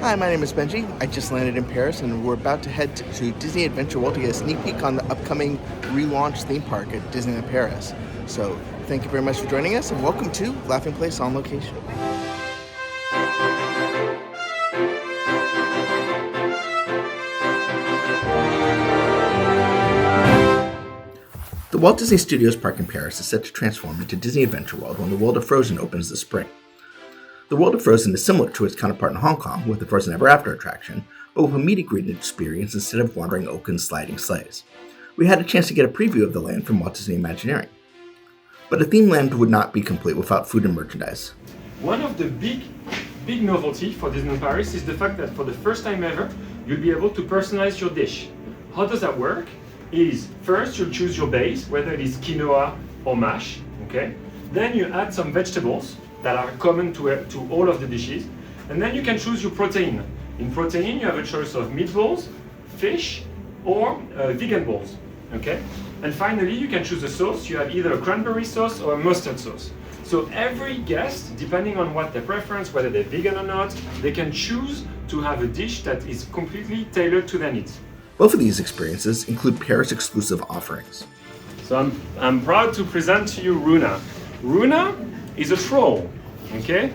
Hi, my name is Benji. I just landed in Paris and we're about to head to Disney Adventure World to get a sneak peek on the upcoming relaunch theme park at Disneyland Paris. So thank you very much for joining us and welcome to Laughing Place on Location. The Walt Disney Studios Park in Paris is set to transform into Disney Adventure World when the World of Frozen opens this spring. The World of Frozen is similar to its counterpart in Hong Kong with the Frozen Ever After attraction, but with a meet-and-greet experience instead of wandering Oaken's sliding sleighs. We had a chance to get a preview of the land from Walt Disney Imagineering. But a theme land would not be complete without food and merchandise. One of the big novelty for Disneyland Paris is the fact that for the first time ever, you'll be able to personalize your dish. How does that work? Is first you'll choose your base, whether it is quinoa or mash, okay? Then you add some vegetables that are common to all of the dishes, and then you can choose your protein. In protein, you have a choice of meatballs, fish, or vegan balls, okay? And finally, you can choose a sauce. You have either a cranberry sauce or a mustard sauce. So every guest, depending on what their preference, whether they're vegan or not, they can choose to have a dish that is completely tailored to their needs. Both of these experiences include Paris-exclusive offerings. So I'm proud to present to you Runa. Runa is a troll, okay?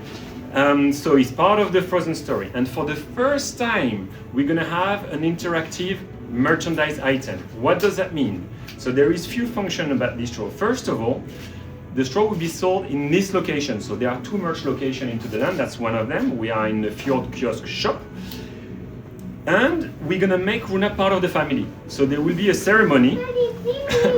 So he's part of the Frozen story. And for the first time, we're gonna have an interactive merchandise item. What does that mean? So there is few functions about this troll. First of all, the straw will be sold in this location. So there are two merch locations into the land. That's one of them. We are in the Fjord Kiosk shop. And we're gonna make Runa part of the family. So there will be a ceremony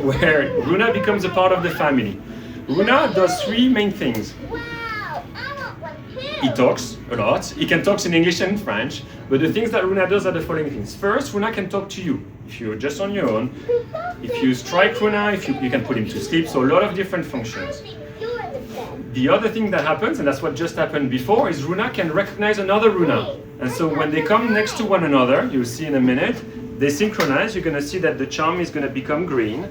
where Runa becomes a part of the family. Runa does three main things. Wow, I want one too. He talks a lot. He can talk in English and French. But the things that Runa does are the following things. First, Runa can talk to you if you're just on your own. If you strike Runa, you can put him to sleep. So a lot of different functions. The other thing that happens, and that's what just happened before, is Runa can recognize another Runa. And so when they come next to one another, you'll see in a minute, they synchronize. You're gonna see that the charm is gonna become green.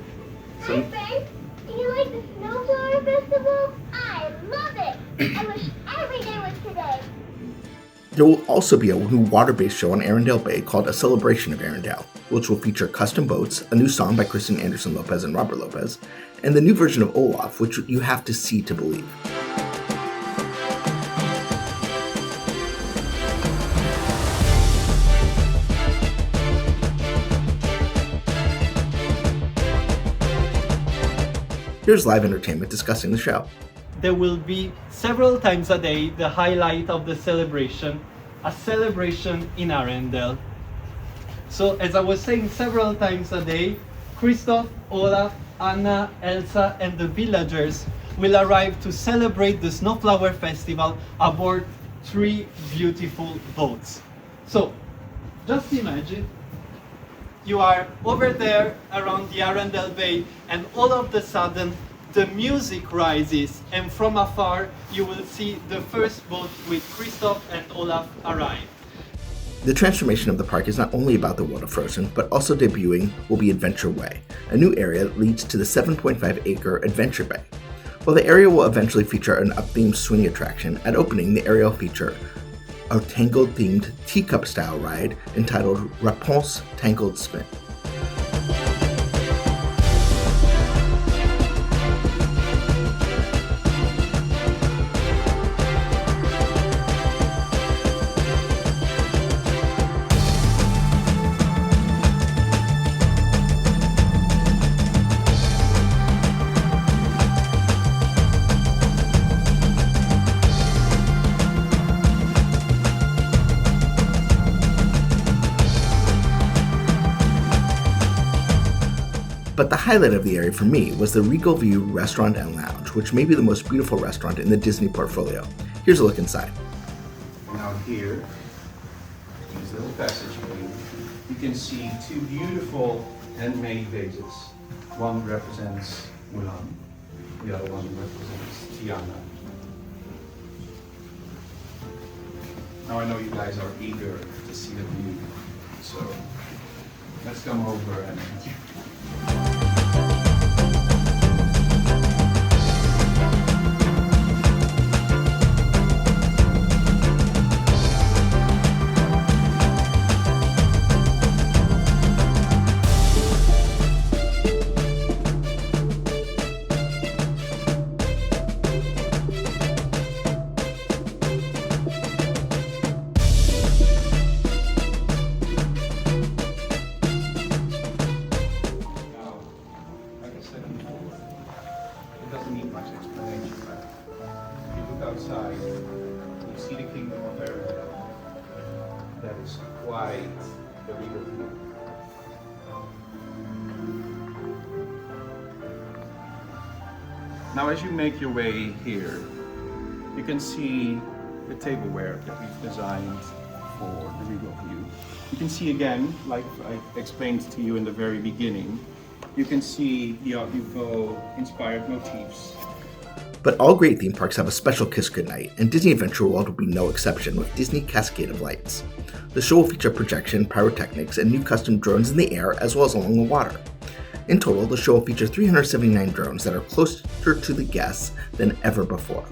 So, Hi friends, do you like the Snowflower Festival? I love it! I wish every day was today. There will also be a new water-based show on Arendelle Bay called A Celebration of Arendelle, which will feature custom boats, a new song by Kristen Anderson Lopez and Robert Lopez, and the new version of Olaf, which you have to see to believe. Here's live entertainment discussing the show. There will be several times a day the highlight of the celebration, a celebration in Arendelle. So as I was saying, several times a day, Christoph, Olaf, Anna, Elsa and the villagers will arrive to celebrate the Snowflower Festival aboard three beautiful boats. So just imagine you are over there around the Arendelle Bay and all of a sudden the music rises and from afar you will see the first boat with Christoph and Olaf arrive. The transformation of the park is not only about the world of Frozen, but also debuting will be Adventure Way, a new area that leads to the 7.5-acre Adventure Bay. While the area will eventually feature an up-themed swing attraction, at opening the area will feature a Tangled-themed teacup-style ride entitled Rapunzel's Tangled Spin. But the highlight of the area for me was the Regal View Restaurant and Lounge, which may be the most beautiful restaurant in the Disney portfolio. Here's a look inside. Now here, use the little passageway, you can see two beautiful handmade vases. One represents Mulan, the other one represents Tiana. Now I know you guys are eager to see the view, so let's come over and of Light, the Regal view. Now as you make your way here, you can see the tableware that we've designed for the Regal view. You can see again, like I explained to you in the very beginning, you can see the Art Nouveau inspired motifs. But all great theme parks have a special kiss goodnight, and Disney Adventure World will be no exception with Disney Cascade of Lights. The show will feature projection, pyrotechnics, and new custom drones in the air as well as along the water. In total, the show will feature 379 drones that are closer to the guests than ever before.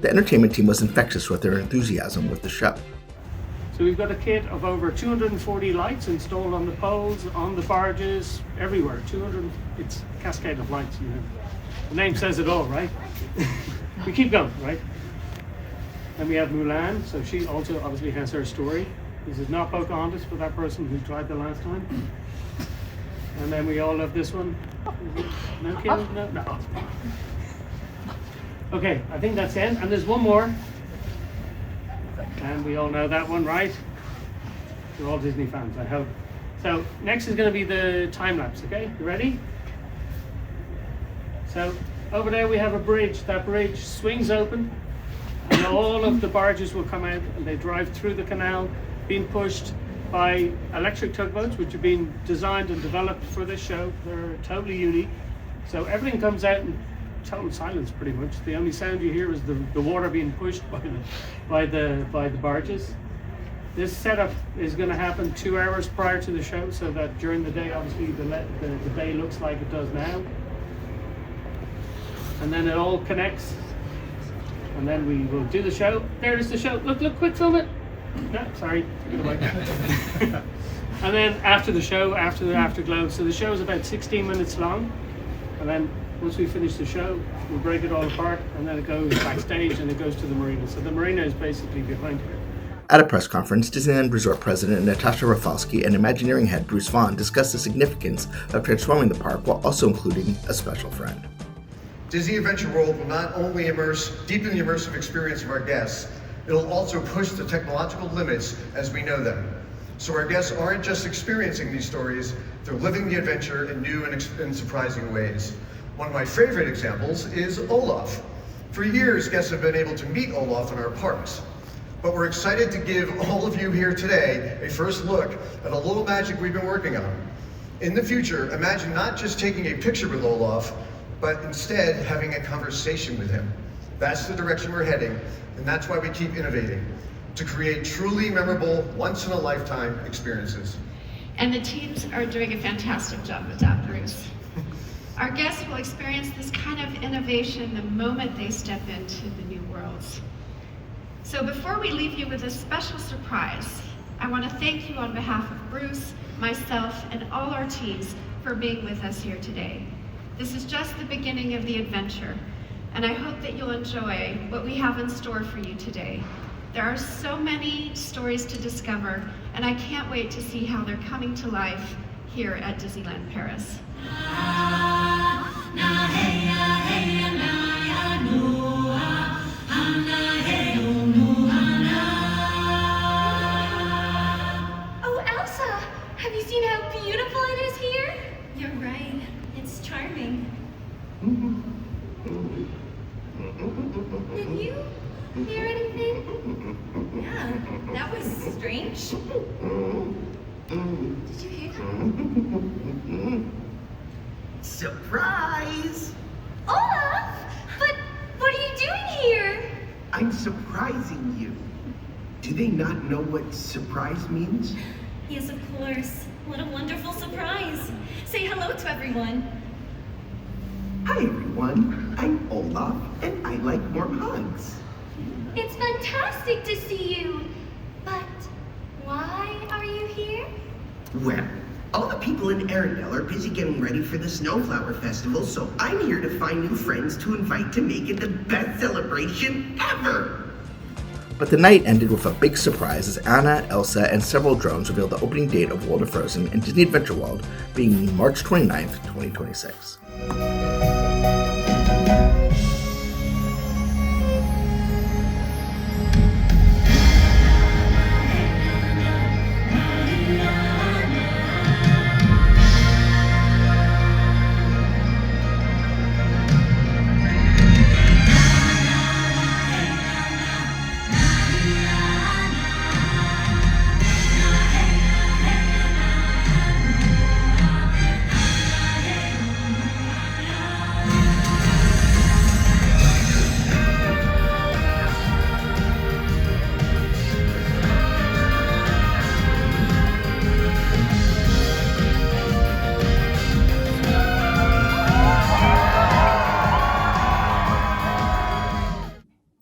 The entertainment team was infectious with their enthusiasm with the show. So we've got a kit of over 240 lights installed on the poles, on the barges, everywhere. It's Cascade of Lights, you know. The name says it all, right? We keep going, right? Then we have Mulan, so she also obviously has her story. This is not Pocahontas for that person who tried the last time. And then we all love this one. No kill? No. Okay, I think that's it. And there's one more. And we all know that one, right? We're all Disney fans, I hope. So next is going to be the time lapse, okay? You ready? So over there we have a bridge. That bridge swings open and all of the barges will come out and they drive through the canal, being pushed by electric tugboats, which have been designed and developed for this show. They're totally unique. So everything comes out in total silence pretty much. The only sound you hear is the water being pushed by the barges. This setup is going to happen 2 hours prior to the show, so that during the day obviously the day looks like it does now. And then it all connects, and then we will do the show. There is the show. Look, quick, film it. No, sorry. And then after the show, after the afterglow, so the show is about 16 minutes long, and then once we finish the show, we break it all apart, and then it goes backstage and it goes to the marina. So the marina is basically behind here. At a press conference, Disneyland Resort President Natasha Rafalski and Imagineering head Bruce Vaughn discussed the significance of transforming the park while also including a special friend. Disney Adventure World will not only deepen the immersive experience of our guests, it'll also push the technological limits as we know them. So our guests aren't just experiencing these stories, they're living the adventure in new and surprising ways. One of my favorite examples is Olaf. For years, guests have been able to meet Olaf in our parks. But we're excited to give all of you here today a first look at a little magic we've been working on. In the future, imagine not just taking a picture with Olaf, but instead having a conversation with him. That's the direction we're heading, and that's why we keep innovating, to create truly memorable, once-in-a-lifetime experiences. And the teams are doing a fantastic job with that, Bruce. Our guests will experience this kind of innovation the moment they step into the new worlds. So before we leave you with a special surprise, I want to thank you on behalf of Bruce, myself, and all our teams for being with us here today. This is just the beginning of the adventure, and I hope that you'll enjoy what we have in store for you today. There are so many stories to discover, and I can't wait to see how they're coming to life here at Disneyland Paris. Oh, Elsa, have you seen how beautiful it is here? You're right. It's charming. Did you hear anything? Yeah, that was strange. Did you hear that? Surprise! Olaf! But what are you doing here? I'm surprising you. Do they not know what surprise means? Yes, of course. What a wonderful surprise. Say hello to everyone. Hi everyone, I'm Olaf and I like warm hugs. It's fantastic to see you. But why are you here? Well, all the people in Arendelle are busy getting ready for the Snowflower Festival, so I'm here to find new friends to invite to make it the best celebration ever! But the night ended with a big surprise as Anna, Elsa, and several drones revealed the opening date of World of Frozen and Disney Adventure World being March 29th, 2026.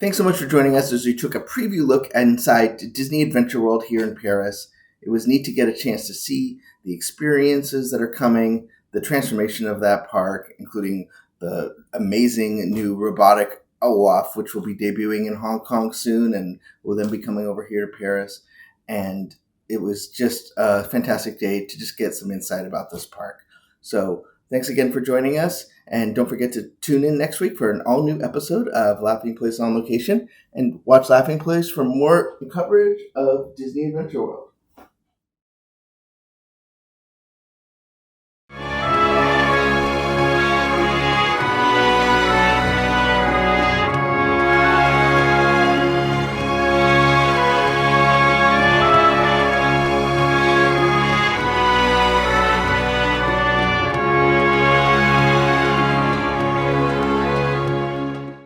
Thanks so much for joining us as we took a preview look inside Disney Adventure World here in Paris. It was neat to get a chance to see the experiences that are coming, the transformation of that park, including the amazing new robotic Olaf, which will be debuting in Hong Kong soon and will then be coming over here to Paris. And it was just a fantastic day to just get some insight about this park. So thanks again for joining us. And don't forget to tune in next week for an all-new episode of Laughing Place on Location. And watch Laughing Place for more coverage of Disney Adventure World.